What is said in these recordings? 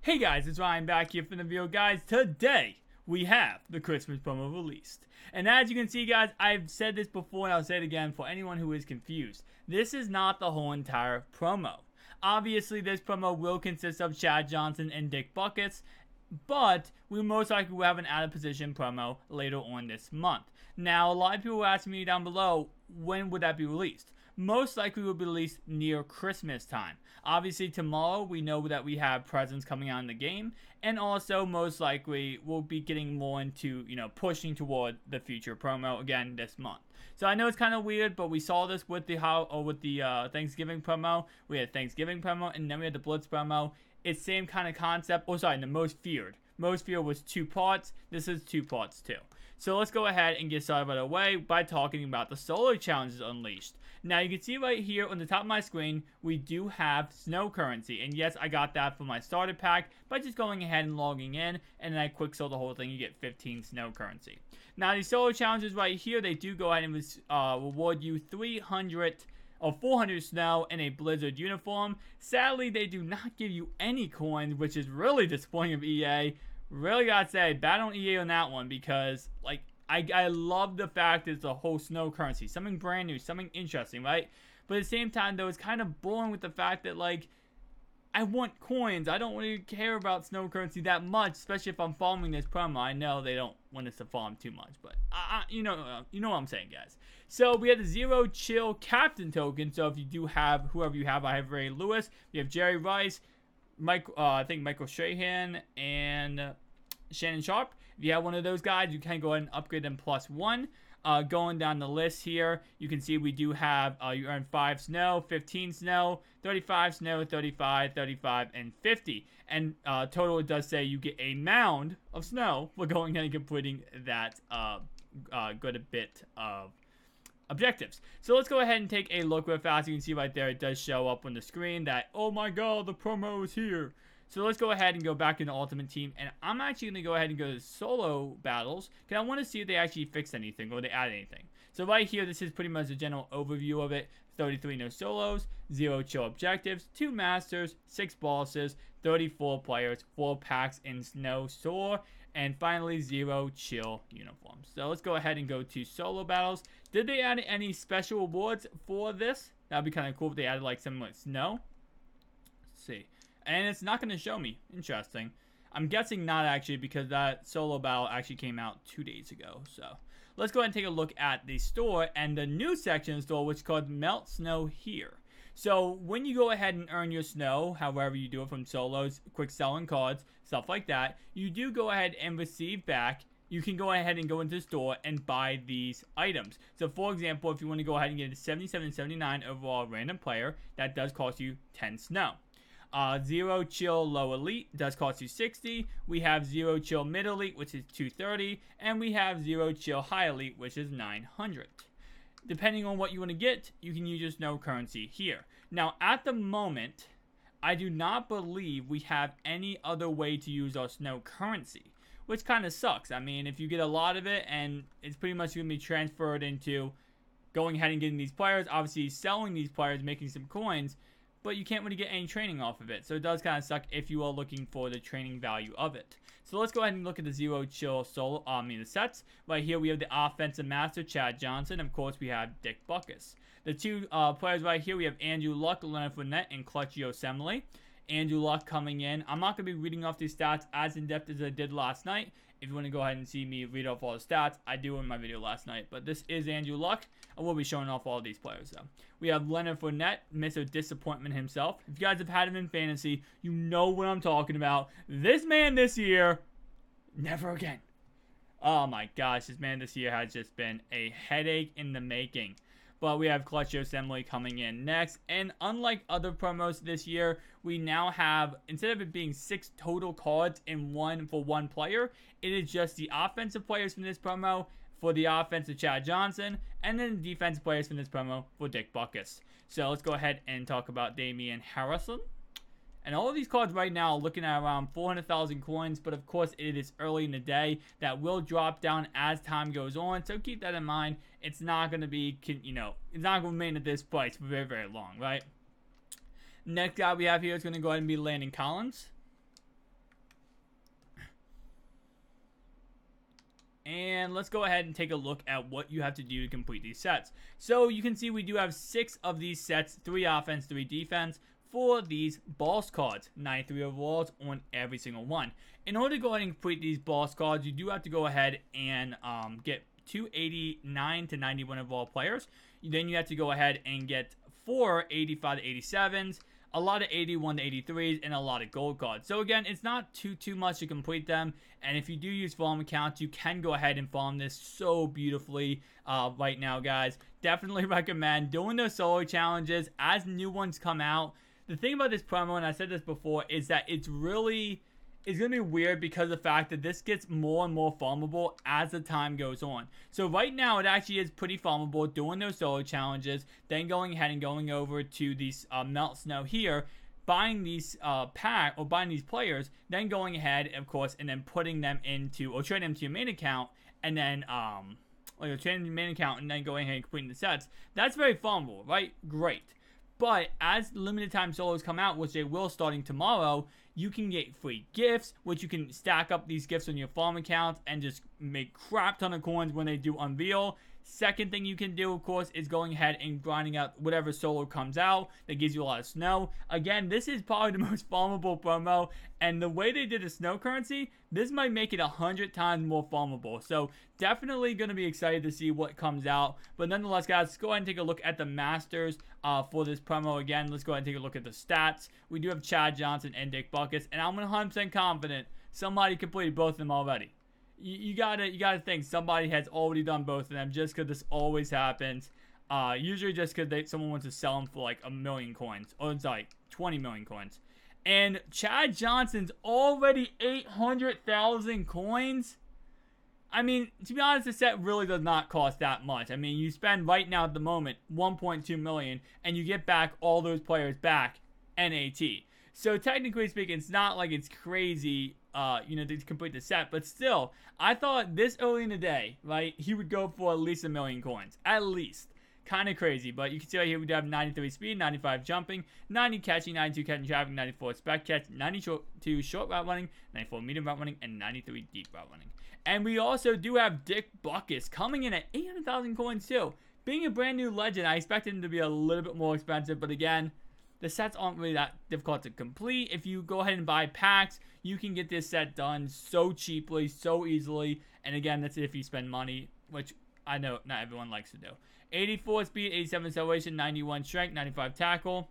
Hey guys, it's Ryan back here from the video. Guys, today we have the Christmas promo released. And as you can see, guys, I've said this before and I'll say it again for anyone who is confused. This is not the whole entire promo. Obviously, this promo will consist of Chad Johnson and Dick Buktus, but we most likely will have an out-of-position promo later on this month. Now, a lot of people were asking me down below, when would that be released? Most likely will be released near Christmas time. Obviously, tomorrow we know that we have presents coming out in the game, and also most likely we'll be getting more into, pushing toward the future promo again this month. So I know it's kind of weird, but we saw this with the Thanksgiving promo. We had Thanksgiving promo, and then we had the Blitz promo. It's same kind of concept. Oh, sorry, the Most Feared. Most Feared was 2 parts. This is 2 parts too. So let's go ahead and get started right away by talking about the solo challenges unleashed. Now you can see right here on the top of my screen, we do have snow currency. And yes, I got that from my starter pack by just going ahead and logging in. And then I quick sell the whole thing, you get 15 snow currency. Now these solo challenges right here, they do go ahead and reward you 300 or 400 snow in a Blizzard uniform. Sadly, they do not give you any coins, which is really disappointing of EA. Really gotta say, bad on EA on that one, because I love the fact that it's a whole snow currency, something brand new, something interesting, right? But at the same time, though, it's kind of boring with the fact that I want coins. I don't really care about snow currency that much, especially if I'm farming this promo. I know they don't want us to farm too much, but you know what I'm saying, guys. So we have the Zero Chill Captain token. So if you do have whoever you have, I have Ray Lewis, you have Jerry Rice, I think Michael Strahan, and Shannon Sharp. If you have one of those guys, you can go ahead and upgrade them +1. Going down the list here, you can see we do have, you earn 5 snow, 15 snow, 35 snow, 35, 35, and 50. And total, it does say you get a mound of snow for going ahead and completing that good bit of objectives. So let's go ahead and take a look real fast. You can see right there, it does show up on the screen that, oh my god, the promo is here. So let's go ahead and go back into Ultimate Team, and I'm actually going to go ahead and go to solo battles, because I want to see if they actually fixed anything, or they add anything. So right here, this is pretty much a general overview of it. 33 no solos, 0 chill objectives, 2 masters, 6 bosses, 34 players, 4 packs in snow soar, and finally 0 chill uniforms. So let's go ahead and go to solo battles. Did they add any special awards for this? That would be kind of cool if they added something like snow. Let's see. And it's not going to show me. Interesting. I'm guessing not actually, because that solo battle actually came out 2 days ago. So let's go ahead and take a look at the store and the new section of the store, which is called Melt Snow Here. So when you go ahead and earn your snow, however you do it from solos, quick selling cards, stuff like that, you do go ahead and receive back. You can go ahead and go into the store and buy these items. So for example, if you want to go ahead and get a 77-79 overall random player, that does cost you 10 snow. 0 chill low elite does cost you 60. We have 0 chill mid elite, which is 230, and we have 0 chill high elite, which is 900. Depending on what you want to get, you can use your snow currency here. Now at the moment, I do not believe we have any other way to use our snow currency, which kind of sucks. I mean, if you get a lot of it, and it's pretty much going to be transferred into going ahead and getting these players, obviously selling these players, making some coins, but you can't really get any training off of it. So it does kind of suck if you are looking for the training value of it. So let's go ahead and look at the 0 chill solo, the sets. Right here we have the offensive master, Chad Johnson. Of course, we have Dick Buktus. The 2 players right here, we have Andrew Luck, Leonard Fournette, and Clutch Yosemite. Andrew Luck coming in. I'm not going to be reading off these stats as in-depth as I did last night. If you want to go ahead and see me read off all the stats, I do in my video last night. But this is Andrew Luck. I will be showing off all these players, though. We have Leonard Fournette, Mr. Disappointment himself. If you guys have had him in fantasy, you know what I'm talking about. This man this year, never again. Oh my gosh, this man this year has just been a headache in the making. But we have Clutch Assembly coming in next. And unlike other promos this year, we now have, instead of it being 6 total cards in one for one player, it is just the offensive players from this promo for the offensive Chad Johnson, and then the defensive players from this promo for Dick Buktus. So let's go ahead and talk about Damian Harrison. And all of these cards right now are looking at around 400,000 coins, but of course it is early in the day. That will drop down as time goes on, so keep that in mind. It's not going to be, it's not going to remain at this price for very, very long, right? Next guy we have here is going to go ahead and be Landon Collins. and let's go ahead and take a look at what you have to do to complete these sets. So you can see we do have 6 of these sets, 3 offense, 3 defense, for these boss cards, 93 overalls on every single one. In order to go ahead and complete these boss cards, you do have to go ahead and get 289 to 91 overall players. Then you have to go ahead and get 4 85 to 87s, a lot of 81 to 83s, and a lot of gold cards. So again, it's not too much to complete them. And if you do use farm accounts, you can go ahead and farm this so beautifully right now, guys. Definitely recommend doing those solo challenges as new ones come out. The thing about this promo, and I said this before, is that it's going to be weird because of the fact that this gets more and more farmable as the time goes on. So right now, it actually is pretty farmable doing those solo challenges, then going ahead and going over to these Melt Snow here, buying these buying these players, then going ahead, of course, and then putting them into, or trading them to your main account, and then, or you're trading your main account, and then going ahead and completing the sets. That's very farmable, right? Great. But as limited time solos come out, which they will starting tomorrow, you can get free gifts, which you can stack up these gifts on your farm accounts and just make crap ton of coins when they do unveil. Second thing you can do, of course, is going ahead and grinding out whatever solo comes out that gives you a lot of snow. Again, this is probably the most farmable promo, and the way they did the snow currency, this might make it 100 times more farmable. So definitely going to be excited to see what comes out. But nonetheless, guys, let's go ahead and take a look at the Masters for this promo again. Let's go ahead and take a look at the stats. We do have Chad Johnson and Dick Buktus, and I'm 100% confident somebody completed both of them already. You gotta think somebody has already done both of them, just because this always happens. Usually just because someone wants to sell them for like 1 million coins, or it's like 20 million coins. And Chad Johnson's already 800,000 coins. I mean, to be honest, the set really does not cost that much. I mean, you spend right now at the moment 1.2 million, and you get back all those players back NAT. So technically speaking, it's not like it's crazy, to complete the set. But still, I thought this early in the day, right, he would go for at least 1 million coins. At least. Kind of crazy. But you can see right here we do have 93 speed, 95 jumping, 90 catching, 92 catching traffic, 94 spec catch, 92 short route running, 94 medium route running, and 93 deep route running. And we also do have Dick Buktus coming in at 800,000 coins too. Being a brand new legend, I expected him to be a little bit more expensive. But again, the sets aren't really that difficult to complete. If you go ahead and buy packs, you can get this set done so cheaply, so easily. And again, that's if you spend money, which I know not everyone likes to do. 84 speed, 87 acceleration, 91 strength, 95 tackle,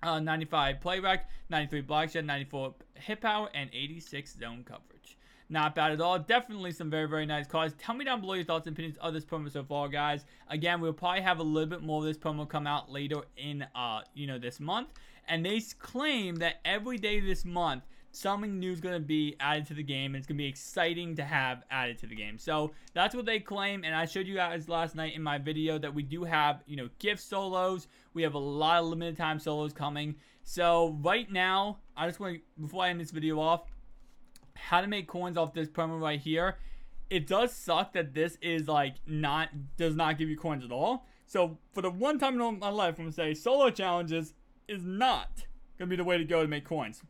95 play rec, 93 block shed, 94 hit power, and 86 zone coverage. Not bad at all. Definitely some very, very nice cards. Tell me down below your thoughts and opinions of this promo so far, guys. Again, we'll probably have a little bit more of this promo come out later in, this month. And they claim that every day this month, something new is going to be added to the game. And it's going to be exciting to have added to the game. So that's what they claim. And I showed you guys last night in my video that we do have, gift solos. We have a lot of limited time solos coming. So right now, I just want to, before I end this video off, how to make coins off this promo right here. It does suck that this is does not give you coins at all. So for the one time in my life, I'm going to say solo challenges is not going to be the way to go to make coins.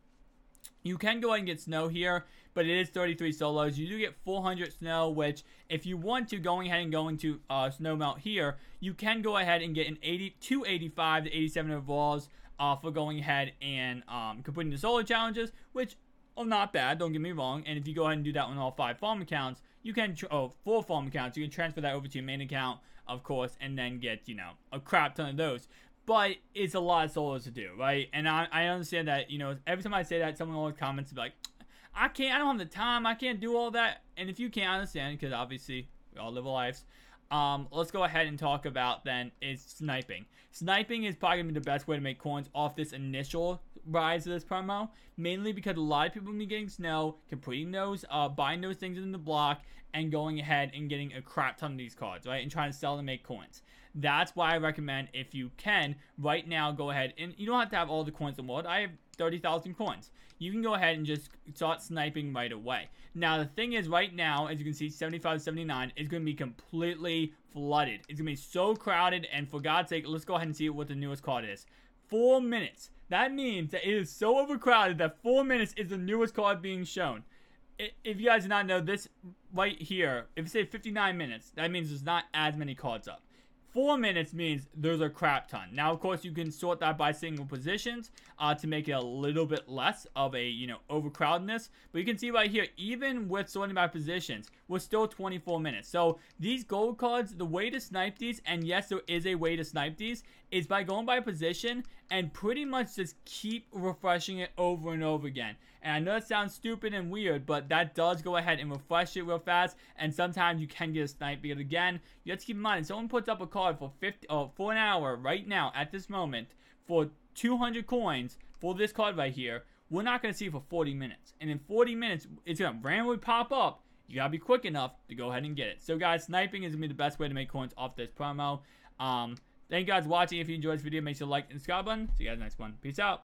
You can go ahead and get snow here, but it is 33 solos. You do get 400 snow, which if you want to, going ahead and going to snow melt here, you can go ahead and get an 285 to 87 overalls for going ahead and completing the solo challenges, which not bad, don't get me wrong. And if you go ahead and do that on all 5 farm accounts, you can, 4 farm accounts, you can transfer that over to your main account, of course, and then get, a crap ton of those. But it's a lot of solos to do, right? And I understand that, every time I say that, someone always comments like, I don't have the time, I can't do all that. And if you can't understand, because obviously we all live our lives, let's go ahead and talk about then is sniping. Sniping is probably going to be the best way to make coins off this initial rise of this promo, mainly because a lot of people will be getting snow, completing those, buying those things in the block, and going ahead and getting a crap ton of these cards, right? And trying to sell to make coins. That's why I recommend, if you can, right now, go ahead, and you don't have to have all the coins in the world. I have 30,000 coins. You can go ahead and just start sniping right away. Now, the thing is, right now, as you can see, 75 79 is going to be completely flooded. It's going to be so crowded, and for God's sake, let's go ahead and see what the newest card is. 4 minutes. That means that it is so overcrowded that 4 minutes is the newest card being shown. if you guys do not know this right here, if you say 59 minutes, that means there's not as many cards up. 4 minutes means there's a crap ton. Now, of course, you can sort that by single positions to make it a little bit less of a, overcrowdedness. But you can see right here, even with sorting by positions, we're still 24 minutes. So these gold cards, the way to snipe these, and yes, there is a way to snipe these, is by going by position and pretty much just keep refreshing it over and over again. And I know it sounds stupid and weird, but that does go ahead and refresh it real fast. And sometimes you can get a snipe. But again, you have to keep in mind, if someone puts up a card for an hour right now at this moment for 200 coins for this card right here, we're not going to see it for 40 minutes. And in 40 minutes, it's going to randomly pop up. You got to be quick enough to go ahead and get it. So guys, sniping is going to be the best way to make coins off this promo. Thank you guys for watching. If you enjoyed this video, make sure to like and subscribe button. See you guys next one. Peace out.